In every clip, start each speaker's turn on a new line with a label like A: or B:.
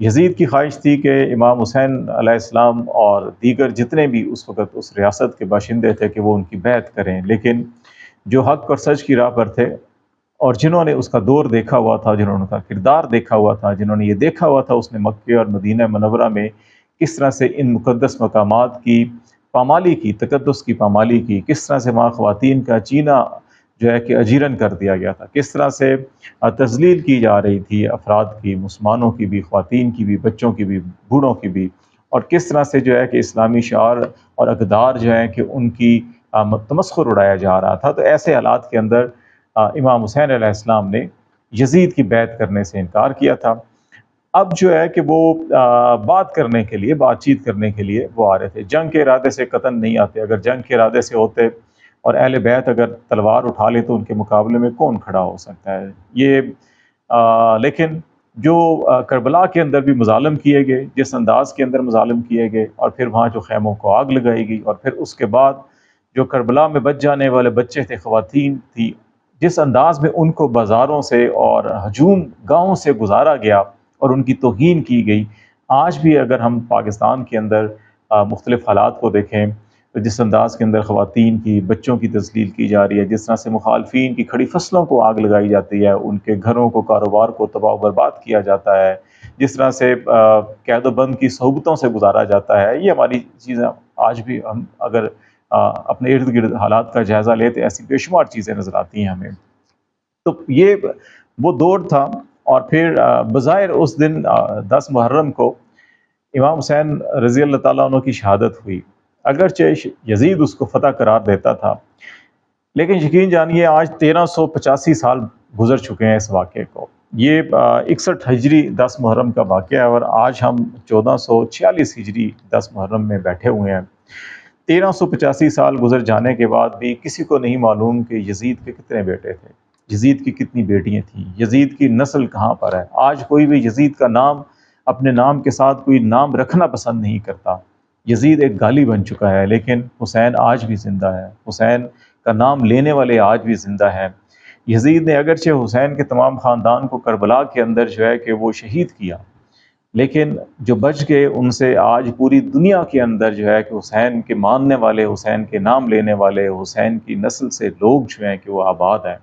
A: یزید کی خواہش تھی کہ امام حسین علیہ السلام اور دیگر جتنے بھی اس وقت اس ریاست کے باشندے تھے کہ وہ ان کی بیعت کریں، لیکن جو حق اور سچ کی راہ پر تھے اور جنہوں نے اس کا دور دیکھا ہوا تھا، جنہوں نے اس کا کردار دیکھا ہوا تھا، جنہوں نے یہ دیکھا ہوا تھا اس نے مکے اور مدینہ منورہ میں کس طرح سے ان مقدس مقامات کی پامالی کی، تقدس کی پامالی کی، کس طرح سے وہاں خواتین کا جینا جو ہے کہ اجیرن کر دیا گیا تھا، کس طرح سے تذلیل کی جا رہی تھی افراد کی، مسلمانوں کی بھی، خواتین کی بھی، بچوں کی بھی، بوڑھوں کی بھی، اور کس طرح سے جو ہے کہ اسلامی شعار اور اقدار جو ہیں کہ ان کی تمسخر اڑایا جا رہا تھا۔ تو ایسے حالات کے اندر امام حسین علیہ السلام نے یزید کی بیعت کرنے سے انکار کیا تھا۔ اب جو ہے کہ وہ بات کرنے کے لیے، بات چیت کرنے کے لیے وہ آ رہے تھے۔ جنگ کے ارادے سے قطعاً نہیں آتے، اگر جنگ کے ارادے سے ہوتے اور اہل بیت اگر تلوار اٹھا لے تو ان کے مقابلے میں کون کھڑا ہو سکتا ہے؟ یہ لیکن جو کربلا کے اندر بھی مظالم کیے گئے، جس انداز کے اندر مظالم کیے گئے، اور پھر وہاں جو خیموں کو آگ لگائی گئی، اور پھر اس کے بعد جو کربلا میں بچ جانے والے بچے تھے، خواتین تھی، جس انداز میں ان کو بازاروں سے اور ہجوم گاؤں سے گزارا گیا اور ان کی توہین کی گئی، آج بھی اگر ہم پاکستان کے اندر مختلف حالات کو دیکھیں تو جس انداز کے اندر خواتین کی، بچوں کی تذلیل کی جا رہی ہے، جس طرح سے مخالفین کی کھڑی فصلوں کو آگ لگائی جاتی ہے، ان کے گھروں کو، کاروبار کو تباہ و برباد کیا جاتا ہے، جس طرح سے قید و بند کی صحبتوں سے گزارا جاتا ہے، یہ ہماری چیزیں آج بھی ہم اگر اپنے ارد گرد حالات کا جائزہ لیتے ایسی بے شمار چیزیں نظر آتی ہیں ہمیں۔ تو یہ وہ دور تھا، اور پھر بظاہر اس دن 10 محرم کو امام حسین رضی اللہ تعالیٰ عنہ کی شہادت ہوئی، اگرچہ یزید اس کو فتح قرار دیتا تھا، لیکن یقین جانیے آج 1385 سال گزر چکے ہیں اس واقعے کو۔ یہ 61 ہجری 10 محرم کا واقعہ ہے، اور آج ہم 1446 ہجری 10 محرم میں بیٹھے ہوئے ہیں۔ 1385 سال گزر جانے کے بعد بھی کسی کو نہیں معلوم کہ یزید کے کتنے بیٹے تھے، یزید کی کتنی بیٹیاں تھیں، یزید کی نسل کہاں پر ہے۔ آج کوئی بھی یزید کا نام اپنے نام کے ساتھ کوئی نام رکھنا پسند نہیں کرتا۔ یزید ایک گالی بن چکا ہے، لیکن حسین آج بھی زندہ ہے، حسین کا نام لینے والے آج بھی زندہ ہیں۔ یزید نے اگرچہ حسین کے تمام خاندان کو کربلا کے اندر جو ہے کہ وہ شہید کیا، لیکن جو بچ گئے ان سے آج پوری دنیا کے اندر جو ہے کہ حسین کے ماننے والے، حسین کے نام لینے والے، حسین کی نسل سے لوگ جو ہیں کہ وہ آباد ہیں۔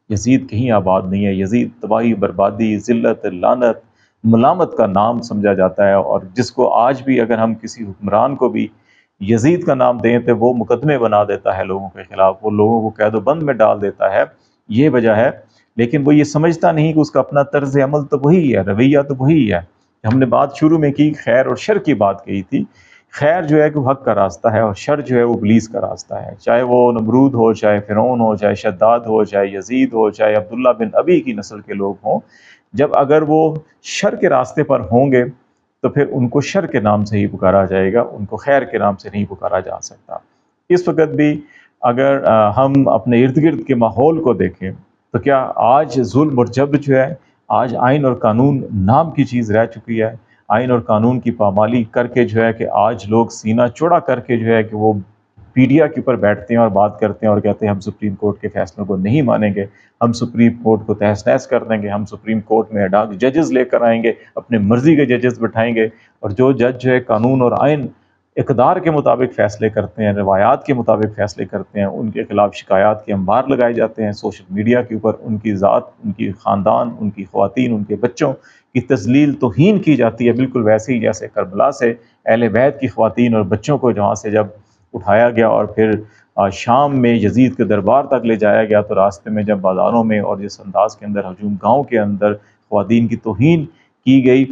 A: یزید کہیں آباد نہیں ہے۔ یزید تباہی، بربادی، ذلت، لعنت، ملامت کا نام سمجھا جاتا ہے، اور جس کو آج بھی اگر ہم کسی حکمران کو بھی یزید کا نام دیں تو وہ مقدمے بنا دیتا ہے لوگوں کے خلاف، وہ لوگوں کو قید و بند میں ڈال دیتا ہے۔ یہ وجہ ہے، لیکن وہ یہ سمجھتا نہیں کہ اس کا اپنا طرز عمل تو وہی ہے، رویہ تو وہی ہے۔ ہم نے بات شروع میں کی، خیر اور شر کی بات کہی تھی۔ خیر جو ہے کہ وہ حق کا راستہ ہے، اور شر جو ہے وہ ابلیس کا راستہ ہے، چاہے وہ نمرود ہو، چاہے فرعون ہو، چاہے شداد ہو، چاہے یزید ہو، چاہے عبداللہ بن ابی کی نسل کے لوگ ہوں۔ جب اگر وہ شر کے راستے پر ہوں گے تو پھر ان کو شر کے نام سے ہی پکارا جائے گا، ان کو خیر کے نام سے نہیں پکارا جا سکتا۔ اس وقت بھی اگر ہم اپنے ارد گرد کے ماحول کو دیکھیں تو کیا آج ظلم اور جبر جو ہے، آج آئین اور قانون نام کی چیز رہ چکی ہے۔ آئین اور قانون کی پامالی کر کے جو ہے کہ آج لوگ سینہ چوڑا کر کے جو ہے کہ وہ پیڈیا کے اوپر بیٹھتے ہیں اور بات کرتے ہیں اور کہتے ہیں ہم سپریم کورٹ کے فیصلوں کو نہیں مانیں گے، ہم سپریم کورٹ کو تہس نہس کر دیں گے، ہم سپریم کورٹ میں اڈاگ ججز لے کر آئیں گے، اپنے مرضی کے ججز بٹھائیں گے، اور جو جج جو ہے قانون اور آئین اقدار کے مطابق فیصلے کرتے ہیں، روایات کے مطابق فیصلے کرتے ہیں، ان کے خلاف شکایات کے انبار لگائے جاتے ہیں سوشل میڈیا کے اوپر، ان کی ذات، ان کی خاندان، ان کی خواتین، ان کے بچوں کی تذلیل توہین کی جاتی ہے، بالکل ویسے ہی جیسے کربلا سے اہل بیت کی خواتین اور بچوں کو جہاں سے جب اٹھایا گیا اور پھر شام میں یزید کے دربار تک لے جایا گیا، تو راستے میں جب بازاروں میں اور جس انداز کے اندر ہجوم گاؤں کے اندر خواتین کی توہین کی گئی،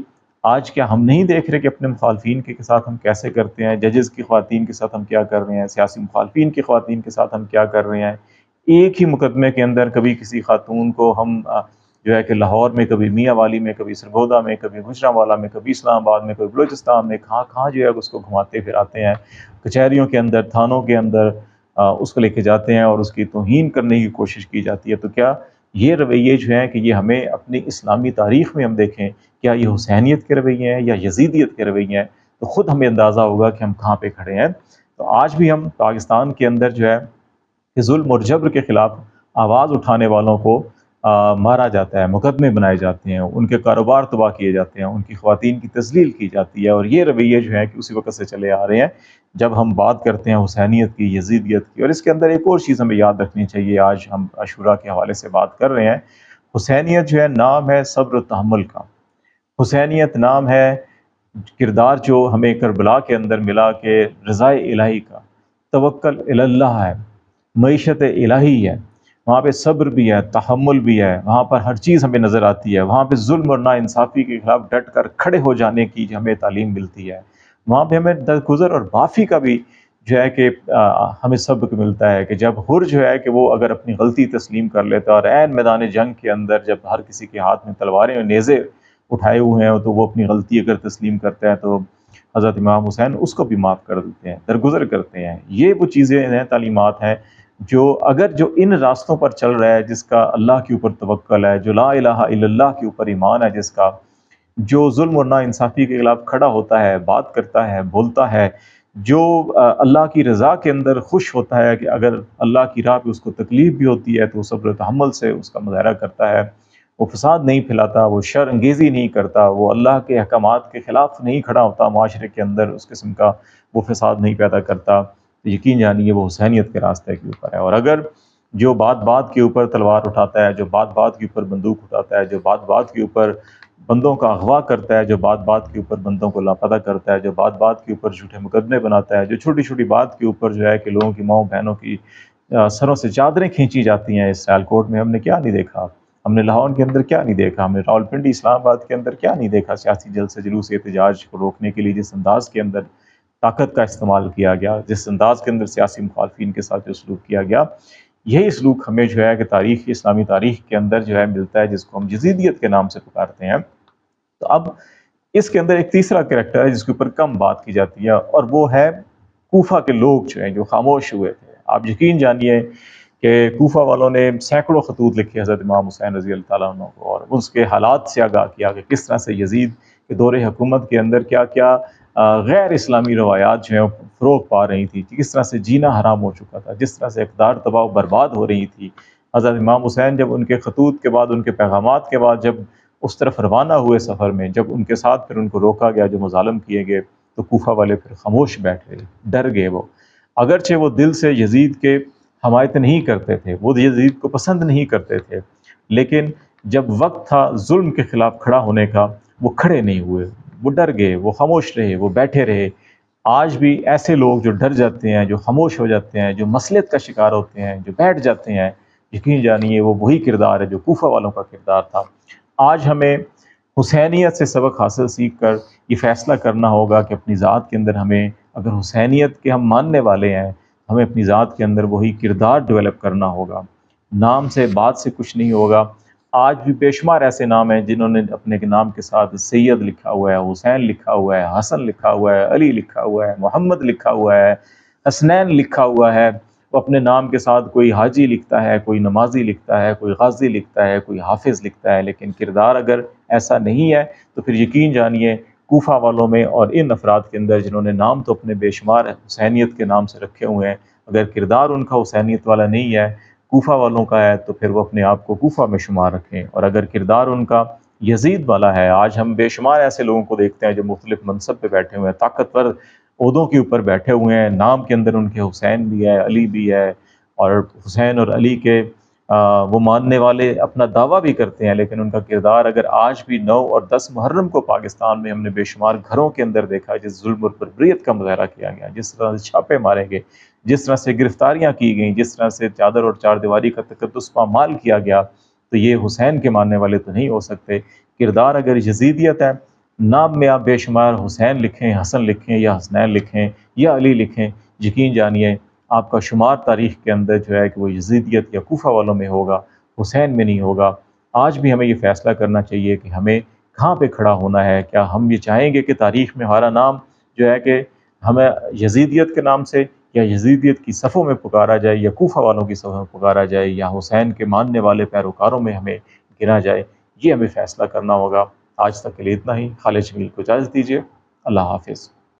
A: آج کیا ہم نہیں دیکھ رہے کہ اپنے مخالفین کے ساتھ ہم کیسے کرتے ہیں؟ ججز کی خواتین کے ساتھ ہم کیا کر رہے ہیں، سیاسی مخالفین کی خواتین کے ساتھ ہم کیا کر رہے ہیں؟ ایک ہی مقدمے کے اندر کبھی کسی خاتون کو ہم جو ہے کہ لاہور میں، کبھی میاں والی میں، کبھی سرگودا میں، کبھی گوجرانوالہ میں، کبھی اسلام آباد میں، کبھی بلوچستان میں، کہاں کہاں جو ہے اس کو گھماتے پھراتے ہیں، کچہریوں کے اندر، تھانوں کے اندر اس کو لے کے جاتے ہیں اور اس کی توہین کرنے کی کوشش کی جاتی ہے۔ تو کیا یہ رویے جو ہیں کہ یہ ہمیں اپنی اسلامی تاریخ میں ہم دیکھیں، کیا یہ حسینیت کے رویے ہیں یا یزیدیت کے رویے ہیں؟ تو خود ہمیں اندازہ ہوگا کہ ہم کہاں پہ کھڑے ہیں۔ تو آج بھی ہم پاکستان کے اندر جو ہے کہ ظلم اور جبر کے خلاف آواز اٹھانے والوں کو مارا جاتا ہے، مقدمے بنائے جاتے ہیں، ان کے کاروبار تباہ کیے جاتے ہیں، ان کی خواتین کی تذلیل کی جاتی ہے، اور یہ رویے جو ہیں کہ اسی وقت سے چلے آ رہے ہیں جب ہم بات کرتے ہیں حسینیت کی، یزیدیت کی۔ اور اس کے اندر ایک اور چیز ہمیں یاد رکھنی چاہیے، آج ہم عاشورہ کے حوالے سے بات کر رہے ہیں۔ حسینیت جو ہے نام ہے صبر و تحمل کا، حسینیت نام ہے کردار جو ہمیں کربلا کے اندر ملا کہ رضا الہی کا، توکل الی اللہ ہے، معیشت الہی ہے، وہاں پہ صبر بھی ہے، تحمل بھی ہے، وہاں پر ہر چیز ہمیں نظر آتی ہے، وہاں پہ ظلم اور ناانصافی کے خلاف ڈٹ کر کھڑے ہو جانے کی ہمیں تعلیم ملتی ہے، وہاں پہ ہمیں درگزر اور معافی کا بھی جو ہے کہ ہمیں سبق ملتا ہے کہ جب حر جو ہے کہ وہ اگر اپنی غلطی تسلیم کر لیتا ہے اور عین میدان جنگ کے اندر جب ہر کسی کے ہاتھ میں تلواریں اور نیزے اٹھائے ہوئے ہیں تو وہ اپنی غلطی اگر تسلیم کرتا ہے تو حضرت امام حسین اس کو بھی معاف کر دیتے ہیں، درگزر کرتے ہیں۔ یہ وہ چیزیں ہیں، تعلیمات ہیں جو اگر جو ان راستوں پر چل رہا ہے، جس کا اللہ کے اوپر توکل ہے، جو لا الہ الا اللہ کے اوپر ایمان ہے، جس کا جو ظلم اور ناانصافی کے خلاف کھڑا ہوتا ہے، بات کرتا ہے، بولتا ہے، جو اللہ کی رضا کے اندر خوش ہوتا ہے کہ اگر اللہ کی راہ پہ اس کو تکلیف بھی ہوتی ہے تو وہ صبر و تحمل سے اس کا مظاہرہ کرتا ہے، وہ فساد نہیں پھیلاتا، وہ شر انگیزی نہیں کرتا، وہ اللہ کے احکامات کے خلاف نہیں کھڑا ہوتا معاشرے کے اندر، اس قسم کا وہ فساد نہیں پیدا کرتا، تو یقین جانیے وہ حسینیت کے راستے کے اوپر ہے۔ اور اگر جو بات بات کے اوپر تلوار اٹھاتا ہے، جو بات بات کے اوپر بندوق اٹھاتا ہے، جو بات بات کے اوپر بندوں کا اغوا کرتا ہے، جو بات بات کے اوپر بندوں کو لاپتہ کرتا ہے، جو بات بات کے اوپر جھوٹے مقدمے بناتا ہے، جو چھوٹی چھوٹی بات کے اوپر جو ہے کہ لوگوں کی ماؤں بہنوں کی سروں سے چادریں کھینچی جاتی ہیں، اس سیال کوٹ میں ہم نے کیا نہیں دیکھا، ہم نے لاہور کے اندر کیا نہیں دیکھا، ہم نے راولپنڈی اسلام آباد کے اندر کیا نہیں دیکھا، سیاسی جلسے جلوس احتجاج کو روکنے کے لیے جس انداز کے اندر طاقت کا استعمال کیا گیا، جس انداز کے اندر سیاسی مخالفین کے ساتھ جو سلوک کیا گیا، یہی سلوک ہمیں جو ہے کہ تاریخ، اسلامی تاریخ کے اندر جو ہے ملتا ہے، جس کو ہم یزیدیت کے نام سے پکارتے ہیں۔ تو اب اس کے اندر ایک تیسرا کریکٹر ہے جس کے اوپر کم بات کی جاتی ہے، اور وہ ہے کوفہ کے لوگ جو ہیں جو خاموش ہوئے تھے۔ آپ یقین جانیے کہ کوفہ والوں نے سینکڑوں خطوط لکھے حضرت امام حسین رضی اللہ تعالیٰ عنہ کو، اور اس کے حالات سے آگاہ کیا کہ کس طرح سے یزید کے دور حکومت کے اندر کیا کیا غیر اسلامی روایات جو ہیں فروغ پا رہی تھی، کس طرح سے جینا حرام ہو چکا تھا، جس طرح سے اقدار تباہ و برباد ہو رہی تھی۔ حضرت امام حسین جب ان کے خطوط کے بعد، ان کے پیغامات کے بعد جب اس طرف روانہ ہوئے سفر میں، جب ان کے ساتھ پھر ان کو روکا گیا، جو مظالم کیے گئے، تو کوفہ والے پھر خاموش بیٹھ گئے، ڈر گئے۔ وہ اگرچہ وہ دل سے یزید کے حمایت نہیں کرتے تھے، وہ یزید کو پسند نہیں کرتے تھے، لیکن جب وقت تھا ظلم کے خلاف کھڑا ہونے کا، وہ کھڑے نہیں ہوئے، وہ ڈر گئے، وہ خاموش رہے، وہ بیٹھے رہے۔ آج بھی ایسے لوگ جو ڈر جاتے ہیں، جو خاموش ہو جاتے ہیں، جو مصلحت کا شکار ہوتے ہیں، جو بیٹھ جاتے ہیں، یقین جانیے وہ وہی کردار ہے جو کوفہ والوں کا کردار تھا۔ آج ہمیں حسینیت سے سبق حاصل سیکھ کر یہ فیصلہ کرنا ہوگا کہ اپنی ذات کے اندر ہمیں، اگر حسینیت کے ہم ماننے والے ہیں، ہمیں اپنی ذات کے اندر وہی کردار ڈیولپ کرنا ہوگا۔ نام سے، بات سے کچھ نہیں ہوگا۔ آج بھی بے شمار ایسے نام ہیں جنہوں نے اپنے کے نام کے ساتھ سید لکھا ہوا ہے، حسین لکھا ہوا ہے، حسن لکھا ہوا ہے، علی لکھا ہوا ہے، محمد لکھا ہوا ہے، حسنین لکھا ہوا ہے۔ وہ اپنے نام کے ساتھ کوئی حاجی لکھتا ہے، کوئی نمازی لکھتا ہے، کوئی غازی لکھتا ہے، کوئی حافظ لکھتا ہے، لیکن کردار اگر ایسا نہیں ہے تو پھر یقین جانیے کوفہ والوں میں اور ان افراد کے اندر جنہوں نے نام تو اپنے بے شمار حسینیت کے نام سے رکھے ہوئے ہیں، اگر کردار ان کا حسینیت والا نہیں ہے، کوفہ والوں کا ہے، تو پھر وہ اپنے آپ کو کوفہ میں شمار رکھیں۔ اور اگر کردار ان کا یزید والا ہے، آج ہم بے شمار ایسے لوگوں کو دیکھتے ہیں جو مختلف منصب پہ بیٹھے ہوئے ہیں، طاقتور عہدوں کے اوپر بیٹھے ہوئے ہیں، نام کے اندر ان کے حسین بھی ہے، علی بھی ہے، اور حسین اور علی کے وہ ماننے والے اپنا دعویٰ بھی کرتے ہیں، لیکن ان کا کردار اگر آج بھی 9 اور 10 محرم کو پاکستان میں ہم نے بے شمار گھروں کے اندر دیکھا، جس ظلم اور بربریت کا مظاہرہ کیا گیا، جس طرح سے چھاپے مارے گئے، جس طرح سے گرفتاریاں کی گئیں، جس طرح سے چادر اور چار دیواری کا تقدس پامال کیا گیا، تو یہ حسین کے ماننے والے تو نہیں ہو سکتے۔ کردار اگر یزیدیت ہے، نام میں آپ بے شمار حسین لکھیں، حسن لکھیں، یا حسنین لکھیں، یا علی لکھیں، یقین جانیے آپ کا شمار تاریخ کے اندر جو ہے کہ وہ یزیدیت یا کوفہ والوں میں ہوگا، حسین میں نہیں ہوگا۔ آج بھی ہمیں یہ فیصلہ کرنا چاہیے کہ ہمیں کہاں پہ کھڑا ہونا ہے۔ کیا ہم یہ چاہیں گے کہ تاریخ میں ہمارا نام جو ہے کہ ہمیں یزیدیت کے نام سے یا یزیدیت کی صفوں میں پکارا جائے، یا کوفہ والوں کی صفوں میں پکارا جائے، یا حسین کے ماننے والے پیروکاروں میں ہمیں گنا جائے؟ یہ ہمیں فیصلہ کرنا ہوگا۔ آج تک کے لیے اتنا ہی۔ خالد جمیل کو اجازت دیجیے۔ اللہ حافظ۔